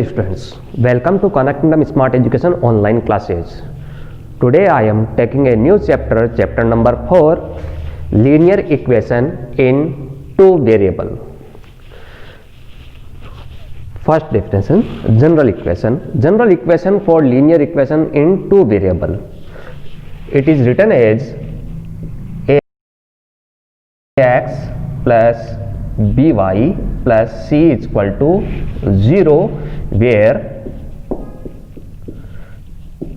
Students, welcome to Connecting Smart Education online classes. Today I am taking a new chapter number 4, linear equation in two variable. First definition, general equation. General equation for linear equation in two variable. It is written as ax plus by plus c is equal to 0, where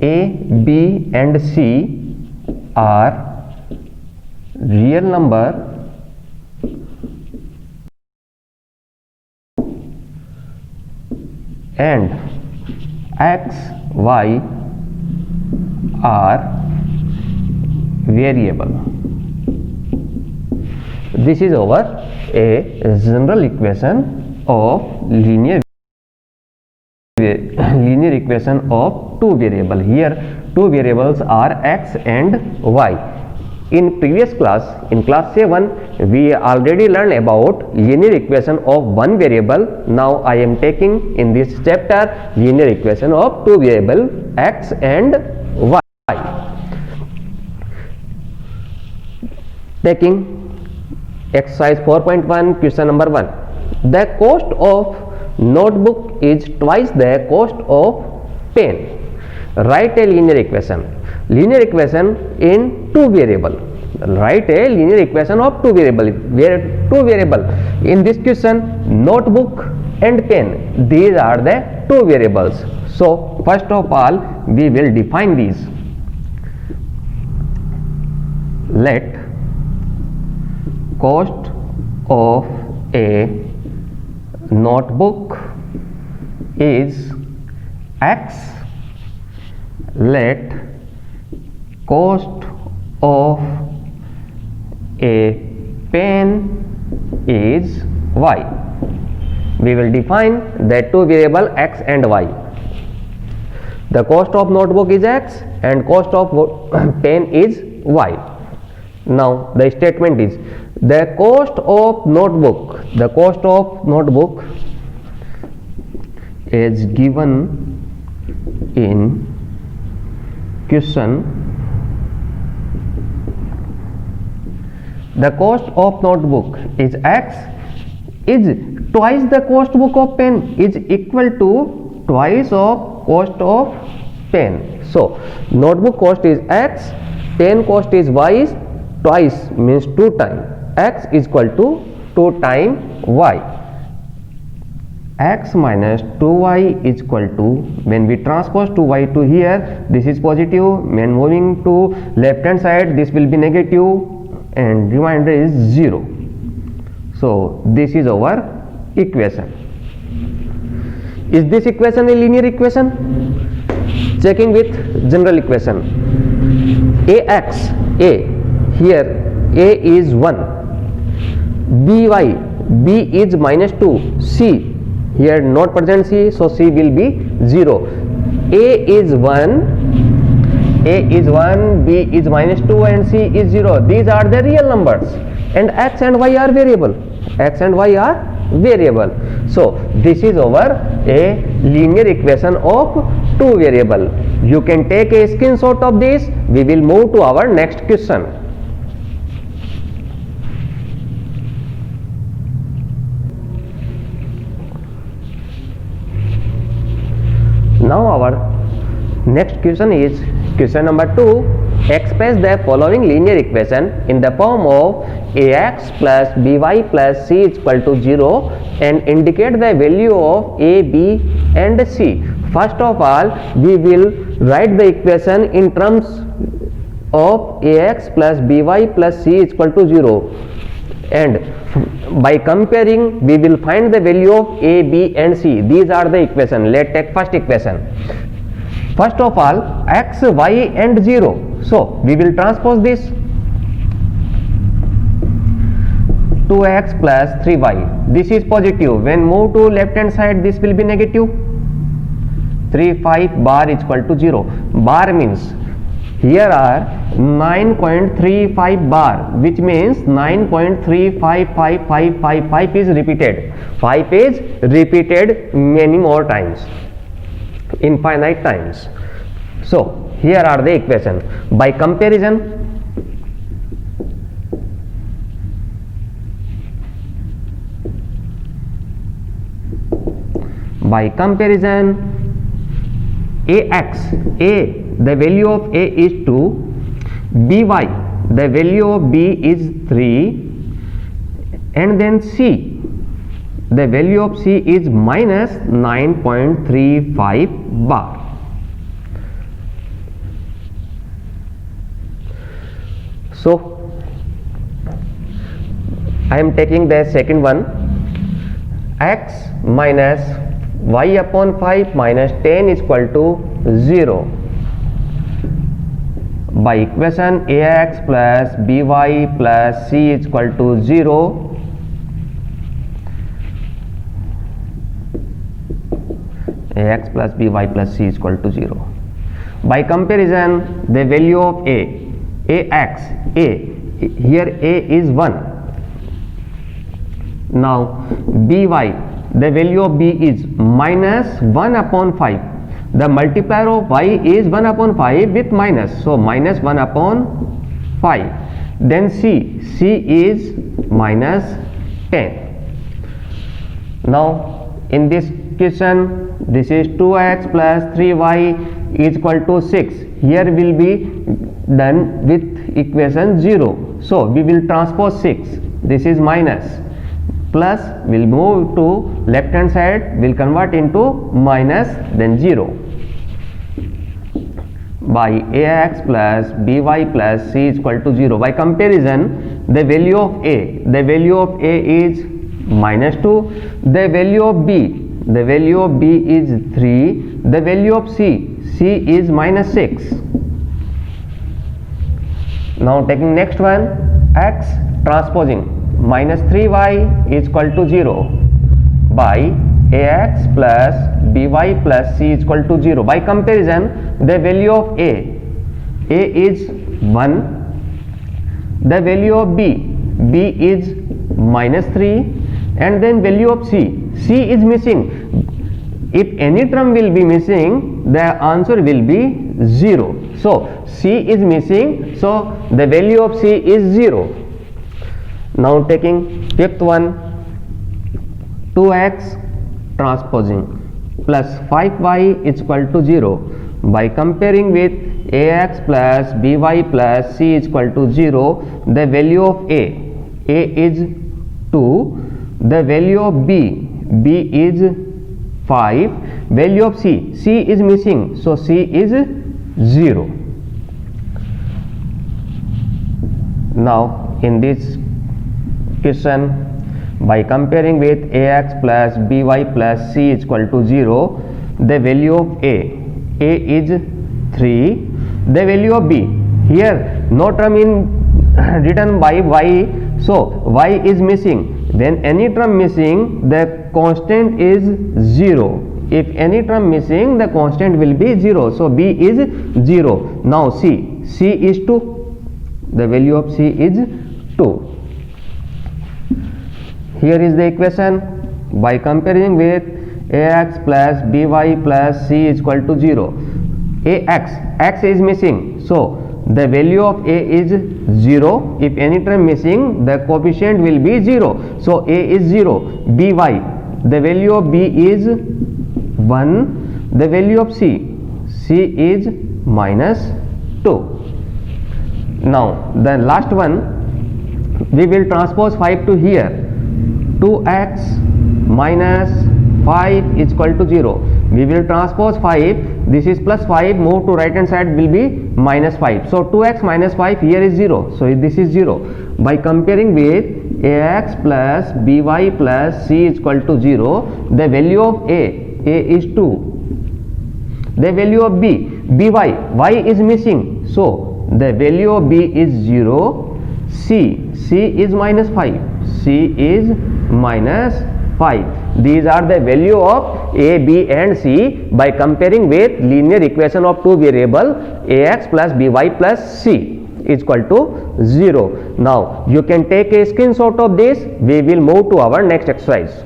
a, b and c are real number and x, y are variable. This is our a general equation of linear equation of two variable. Here two variables are x and y. In previous class, in class 7, we already learned about linear equation of one variable. Now I am taking in this chapter linear equation of two variable x and y. Taking exercise 4.1, question number 1. The cost of notebook is twice the cost of pen. Write a linear equation. Linear equation in two variable. Write a linear equation of two variable. Where two variable? In this question, notebook and pen. These are the two variables. So first of all, we will define these. Let cost of a notebook is x. Let cost of a pen is y. We will define the two variable x and y. The cost of notebook is x and cost of pen is y. Now the statement is the cost of notebook is given in question. The cost of notebook is x, is twice the cost book of pen, is equal to twice of cost of pen. So notebook cost is x, pen cost is y, is twice means 2 times. X is equal to 2 times y. X minus 2y is equal to, when we transpose 2y to here, this is positive. When moving to left hand side, this will be negative and remainder is 0. So this is our equation. Is this equation a linear equation? Checking with general equation. Ax, a, here a is 1. By, b is minus 2, c, here not present c, so c will be 0. A is 1, b is minus 2 and c is 0. These are the real numbers and x and y are variable. So this is our a linear equation of two variable. You can take a screenshot of this. We will move to our next question. Now our next question is question number 2. Express the following linear equation in the form of ax plus by plus c is equal to 0 and indicate the value of a, b and c. First of all, we will write the equation in terms of ax plus by plus c is equal to 0, and by comparing we will find the value of a, b and c. These are the equation. Let's take first equation. First of all, x, y and 0. So we will transpose this. 2x plus 3y. This is positive. When move to left hand side, this will be negative. 3, 5 bar is equal to 0. Bar means here are 9.35 bar, which means 9.355555 is repeated. 5 is repeated many more times, infinite times. So here are the equation. By comparison, ax, the value of a is 2, by, the value of b is 3, and then c, the value of c is minus 9.35 bar. So I am taking the second one, x minus y upon 5 minus 10 is equal to 0. By equation ax plus by plus c is equal to 0, ax plus by plus c is equal to 0. By comparison, the value of ax, here a is 1. Now by, the value of b is minus 1 upon 5. The multiplier of y is 1 upon 5 with minus, so minus 1 upon 5. Then c is minus 10. Now in this question, this is 2x plus 3y is equal to 6. Here will be done with equation 0. So we will transpose 6. This is minus, plus will move to left hand side, will convert into minus, then 0. By ax plus by plus c is equal to 0. By comparison, the value of a is minus 2, the value of b is 3, the value of c is minus 6. Now taking next one, x transposing minus 3y is equal to 0 by ax plus by plus c is equal to 0. By comparison, the value of a is 1, the value of b is minus 3, and then value of c is missing. If any term will be missing, the answer will be 0. So c is missing, so the value of c is 0. Now taking fifth one, 2x transposing plus 5y is equal to 0. By comparing with ax plus by plus c is equal to 0, the value of a is 2, the value of b is 5, value of c is missing, so c is 0. Now in this question, by comparing with ax plus by plus c is equal to 0, the value of a is 3, the value of b, here no term in written by y, so y is missing. When any term missing, the constant is 0. If any term missing, the constant will be 0. So b is 0. Now c is 2. The value of c is 2. Here is the equation. By comparing with ax plus by plus c is equal to 0. X is missing. So the value of a is 0. If any term missing, the coefficient will be 0. So a is 0. By, the value of b is 1. The value of c is minus 2. Now the last one, we will transpose 5 to here. 2x minus 5 is equal to 0. We will transpose 5, this is plus 5, move to right hand side will be minus 5. So 2x minus 5, here is 0. So this is 0. By comparing with ax plus by plus c is equal to 0, the value of a is 2. The value of by, y is missing. So the value of b is 0. C is minus 5. C is minus 5. these are the value of a, b and c by comparing with linear equation of two variable ax plus by plus c is equal to 0. Now you can take a screenshot of this. We will move to our next exercise.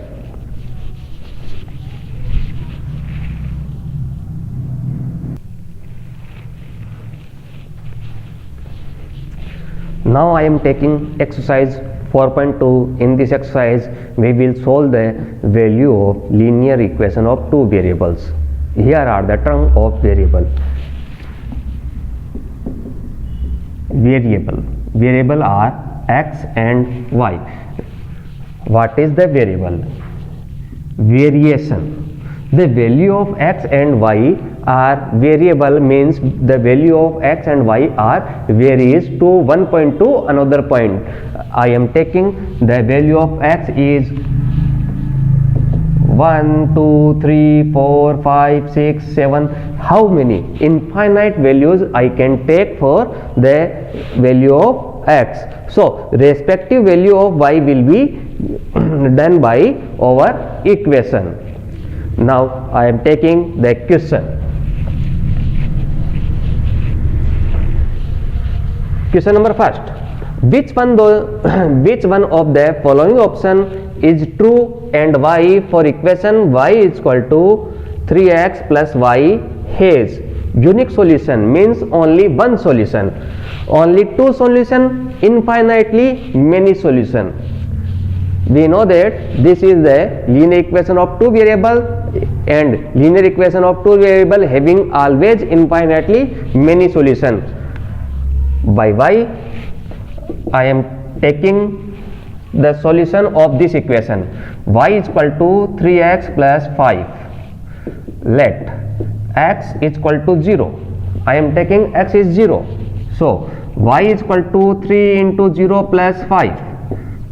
Now I am taking exercise 4.2. In this exercise we will solve the value of linear equation of two variables. Here are the term of variable. Variable are x and y. What is the variable? Variation. The value of x and y are variable, means the value of x and y are varies to one point to another point. I am taking the value of x is 1, 2, 3, 4, 5, 6, 7. How many infinite values I can take for the value of x? So respective value of y will be done by our equation. Now I am taking the question. Question number first. Which one of the following option is true and why? For equation y is equal to 3x plus y has unique solution, means only one solution, only two solution, infinitely many solution. We know that this is the linear equation of two variable, and linear equation of two variable having always infinitely many solution. By y I am taking the solution of this equation. Y is equal to 3x plus 5. Let x is equal to 0. I am taking x is 0. So y is equal to 3 into 0 plus 5.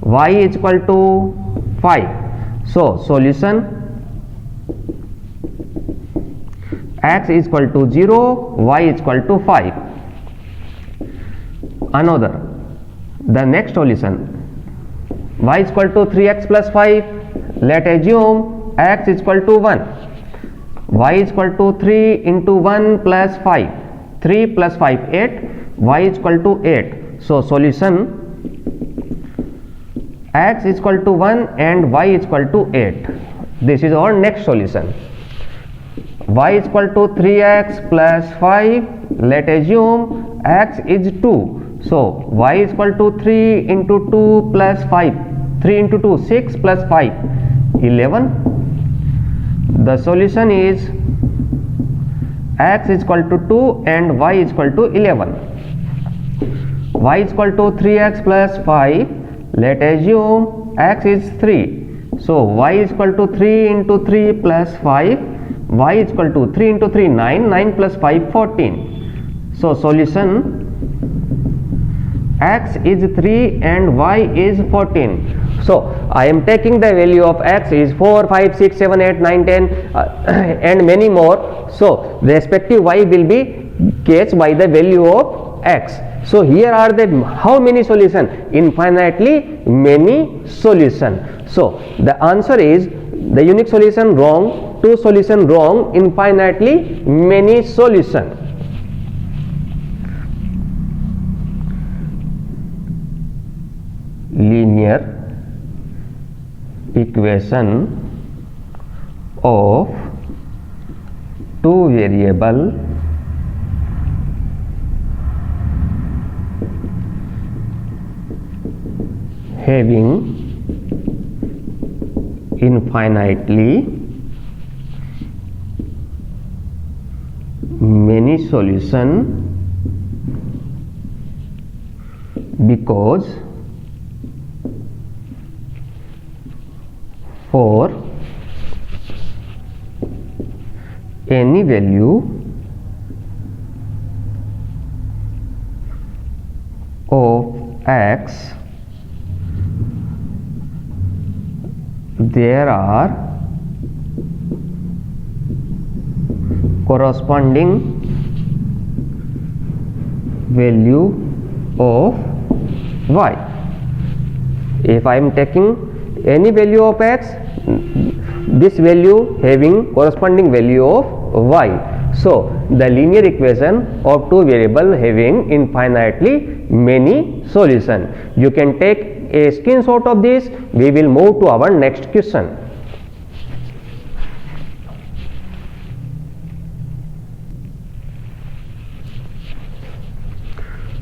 Y is equal to 5. So solution x is equal to 0, y is equal to 5. Another, the next solution, y is equal to 3x plus 5. Let assume x is equal to 1. Y is equal to 3 into 1 plus 5. 3 plus 5, 8. Y is equal to 8. So solution x is equal to 1 and y is equal to 8. This is our next solution. Y is equal to 3x plus 5. Let assume x is 2. So y is equal to 3 into 2 plus 5. 3 into 2, 6 plus 5, 11. The solution is x is equal to 2 and y is equal to 11. Y is equal to 3x plus 5. Let assume x is 3. So y is equal to 3 into 3 plus 5. Y is equal to 3 into 3, 9. 9 plus 5, 14. So solution x is 3 and y is 14. So I am taking the value of x is 4, 5, 6, 7, 8, 9, 10 and many more. So respective y will be catched by the value of x. So here are the how many solution? Infinitely many solution. So the answer is the unique solution wrong, two solution wrong, infinitely many solution. Linear equation of two variable having infinitely many solution because for any value of x there are corresponding value of y. If I am taking any value of x, this value having corresponding value of y. So the linear equation of two variable having infinitely many solution. You can take a screenshot of this. We will move to our next question.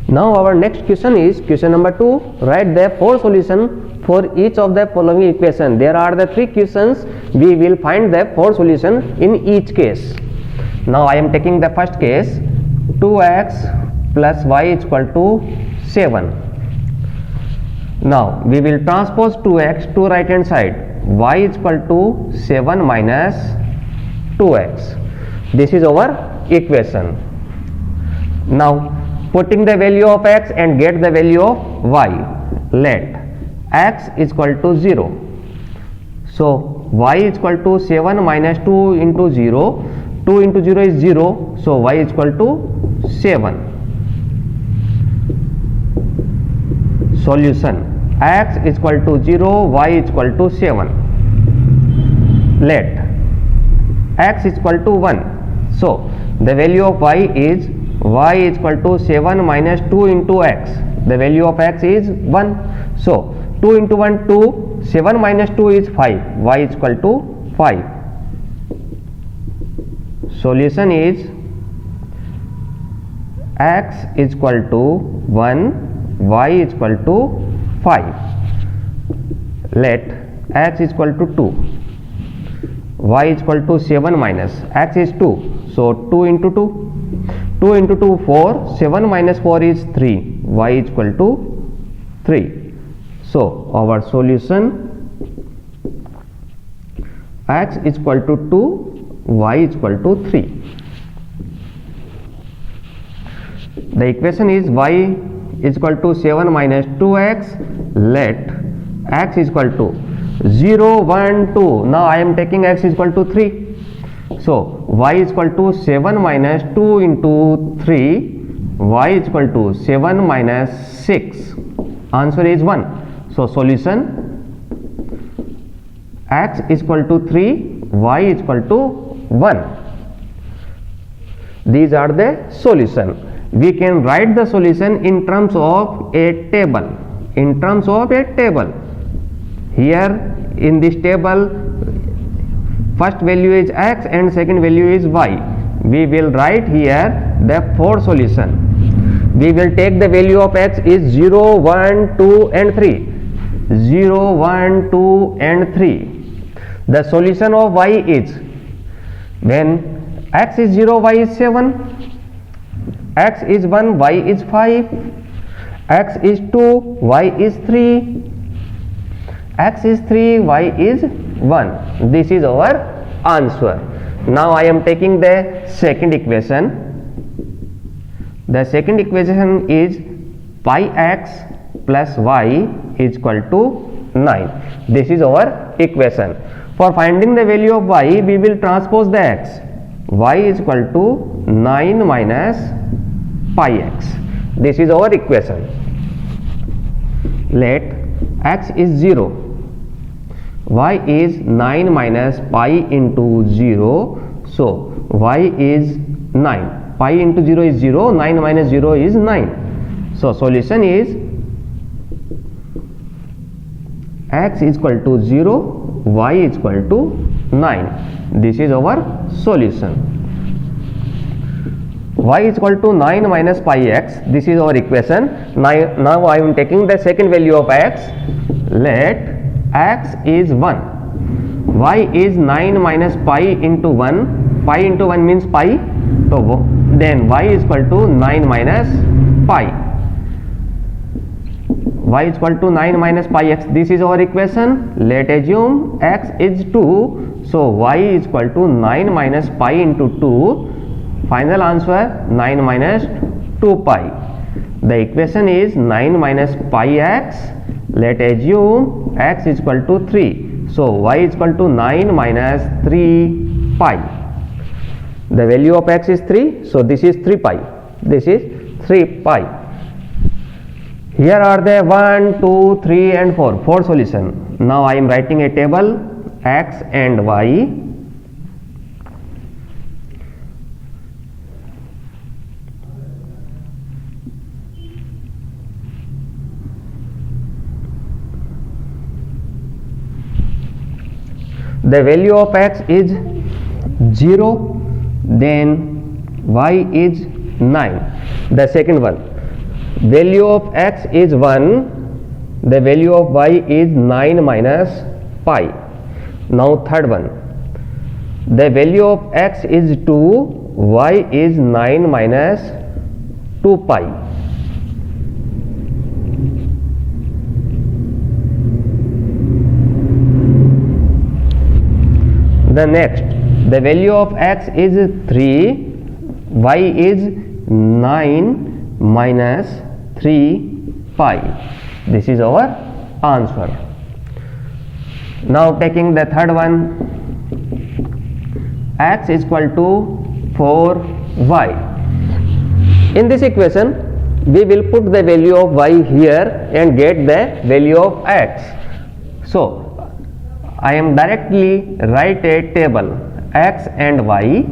Now our next question is question number 2. Write the 4 solution for each of the following equation. There are the 3 questions. We will find the 4 solution in each case. Now I am taking the first case. 2x plus y is equal to 7. Now we will transpose 2x to right hand side. Y is equal to 7 minus 2x. This is our equation. Now putting the value of x and get the value of y. Let x is equal to 0. So y is equal to 7 minus 2 into 0. 2 into 0 is 0. So y is equal to 7. Solution: x is equal to 0, y is equal to 7. Let x is equal to 1. So the value of y is equal to 7 minus 2 into x. The value of x is 1. So 2 into 1 2, 7 minus 2 is 5. Y is equal to 5. Solution is x is equal to 1, y is equal to 5. Let x is equal to 2, y is equal to 7 minus x is 2. So 2 into 2. 2 into 2 4, 7 minus 4 is 3, y is equal to 3. So our solution: x is equal to 2, y is equal to 3. The equation is y is equal to 7 minus 2x. Let x is equal to 0, 1, 2. Now I am taking x is equal to 3. So y is equal to 7 minus 2 into 3. Y is equal to 7 minus 6. Answer is 1. So solution: x is equal to 3, y is equal to 1. These are the solution. We can write the solution in terms of a table. In terms of a table. Here in this table, first value is x and second value is y. We will write here the 4 solution. We will take the value of x is 0, 1, 2 and 3. 0, 1, 2 and 3. The solution of y is, when x is 0, y is 7, x is 1, y is 5, x is 2, y is 3, x is 3, y is 1. This is our answer. Now I am taking the second equation. The second equation is pi x plus y is equal to 9. This is our equation. For finding the value of y, we will transpose the x. Y is equal to 9 minus pi x. This is our equation. Let x is 0. Y is 9 minus pi into 0. So y is 9. Pi into 0 is 0. 9 minus 0 is 9. So solution is x is equal to 0, y is equal to 9. This is our solution. Y is equal to 9 minus pi x. This is our equation. Now I am taking the second value of x. Let x is 1. Y is 9 minus pi into 1. Pi into 1 means pi. So then y is equal to 9 minus pi. Y is equal to 9 minus pi x. This is our equation. Let assume x is 2. So y is equal to 9 minus pi into 2. Final answer 9 minus 2 pi. The equation is 9 minus pi x. Let assume x is equal to 3. So y is equal to 9 minus 3 pi. The value of x is 3. So this is 3 pi. This is 3 pi. Here are the 1, 2, 3 and 4 solution. Now I am writing a table x and y the value of x is 0, then y is 9. The second one, value of x is 1, the value of y is 9 minus pi. Now third one, the value of x is 2, y is 9 minus 2 pi. The next, the value of x is 3, y is 9 minus 3 pi. This is our answer. Now taking the third one, x is equal to 4y. In this equation, we will put the value of y here and get the value of x. So I am directly write a table x and y.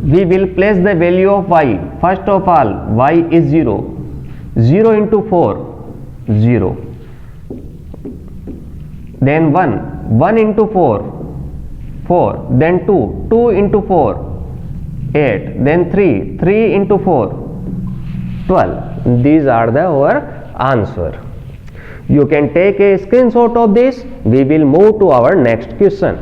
We will place the value of y. First of all, y is 0. 0 into 4, 0. Then 1. 1 into 4, 4. Then 2. 2 into 4, 8. Then 3. 3 into 4, 12. These are our answer. You can take a screenshot of this. We will move to our next question.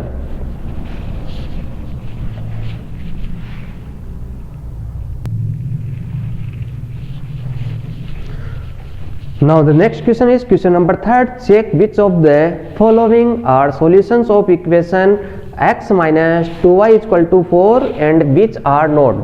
Now the next question is question number 3. Check which of the following are solutions of equation x minus 2y is equal to 4 and which are not.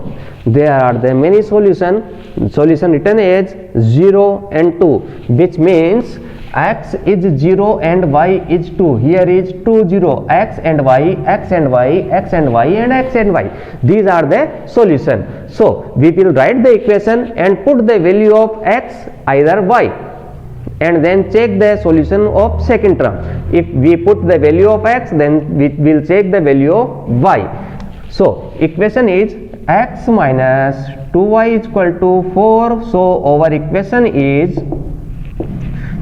There are the many solution written as 0 and 2, which means x is 0 and y is 2. Here is 2 0, x and y, x and y, x and y and x and y. These are the solution. So we will write the equation and put the value of x either y, and then check the solution of second term. If we put the value of x, then we will check the value of y. So equation is x minus 2y is equal to 4. So our equation is,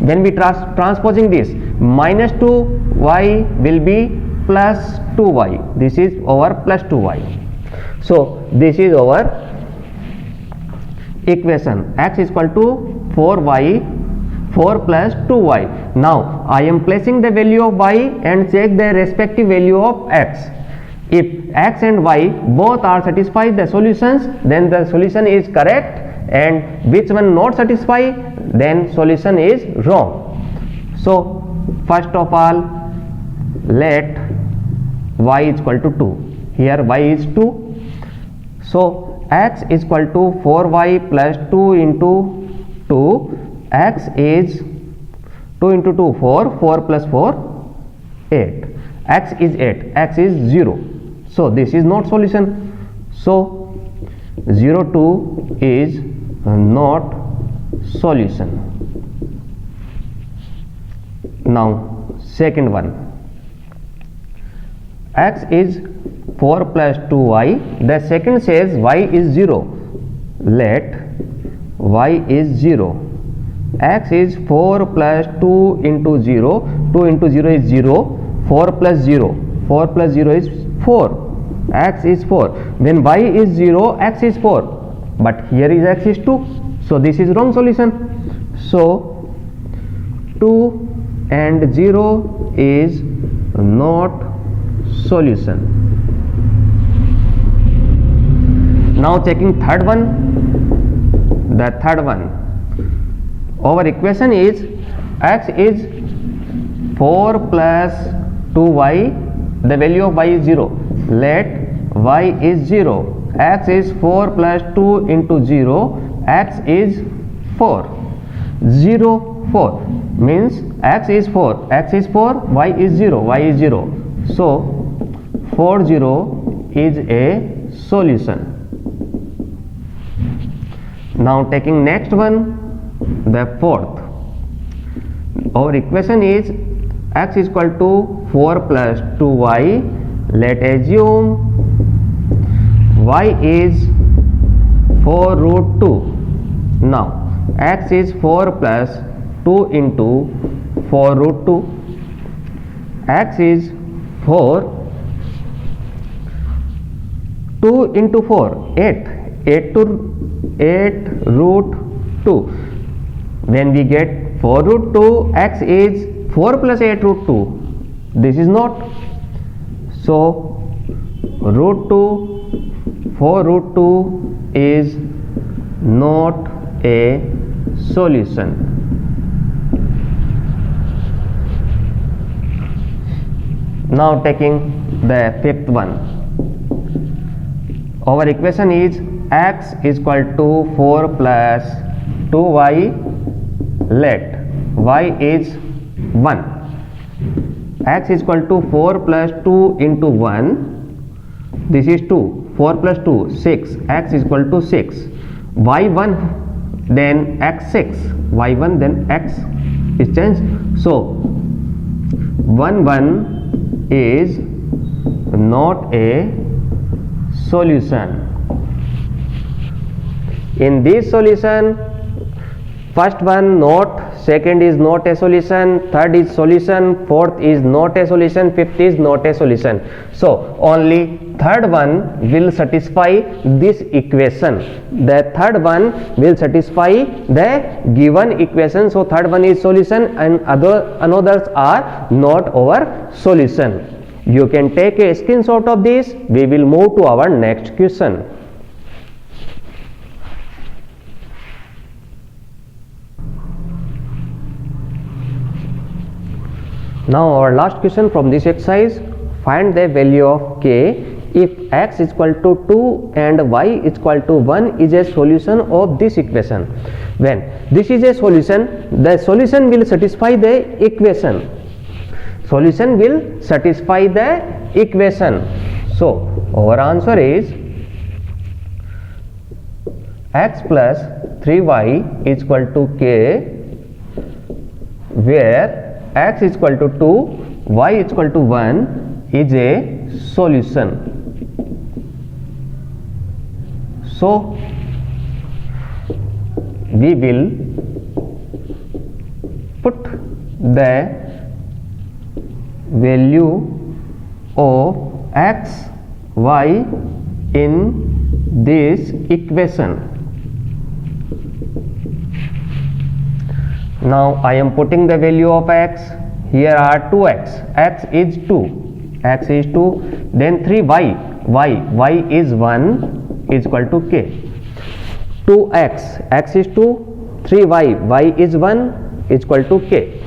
when we transposing this, minus 2y will be plus 2y. This is our plus 2y. So this is our equation. X is equal to 4y, 4 plus 2y. Now I am placing the value of y and check the respective value of x. If x and y both are satisfied the solutions, then the solution is correct, and which one not satisfy, then solution is wrong. So first of all, let y is equal to 2. Here y is 2. So x is equal to 4y plus 2 into 2. X is 2 into 2, 4. 4 plus 4, 8. X is 8. X is 0. So this is not solution. So 0 2 is not solution. Now second one, x is 4 plus 2y. The second says y is 0. Let y is 0. X is 4 plus 2 into 0. 2 into 0 is 0. 4 plus 0. 4 plus 0 is 4. X is 4. When y is 0, x is 4. But here is x is 2. So this is wrong solution. So 2 and 0 is not solution. Now checking third one. The third one, our equation is x is 4 plus 2y. The value of y is 0. Let y is 0. X is 4 plus 2 into 0. X is 4. 0 4 means x is 4. X is 4. Y is 0. Y is 0. So 4 0 is a solution. Now taking next one, the fourth. Our equation is x is equal to 4 plus 2y. Let assume y is 4 root 2. Now x is 4 plus 2 into 4 root 2. X is 4, 2 into 4, 8, 8 root 2. When we get 4 root 2, x is 4 plus 8 root 2. This is not. So root 2, 4 root 2 is not a solution. Now taking the fifth one. Our equation is x is equal to 4 plus 2y. Let y is 1. X is equal to 4 plus 2 into 1. This is 2. 4 plus 2, 6. X is equal to 6. Y1 then x6. Y1 then x is changed. So 1 1 is not a solution. In this solution, first one not, second is not a solution, third is solution, fourth is not a solution, fifth is not a solution. So only third one will satisfy this equation. The third one will satisfy the given equation. So third one is solution and others are not our solution. You can take a screenshot of this. We will move to our next question. Now our last question from this exercise. Find the value of k if x is equal to 2 and y is equal to 1 is a solution of this equation. When this is a solution, the solution will satisfy the equation. Solution will satisfy the equation. So our answer is x plus 3y is equal to k, where x is equal to 2, y is equal to 1 is a solution. So we will put the value of x, y in this equation. Now I am putting the value of x. Here are 2x. X is 2. X is 2. Then 3y. Y is 1 is equal to k. 2x. X is 2. 3y. Y is 1 is equal to k.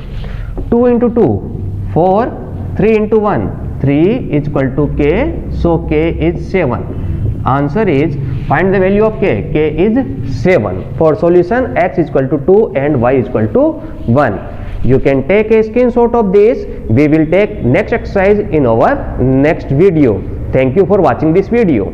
2 into 2. 4. 3 into 1. 3 is equal to k. So k is 7. Answer is, find the value of k. K is 7. For solution, x is equal to 2 and y is equal to 1. You can take a screenshot of this. We will take next exercise in our next video. Thank you for watching this video.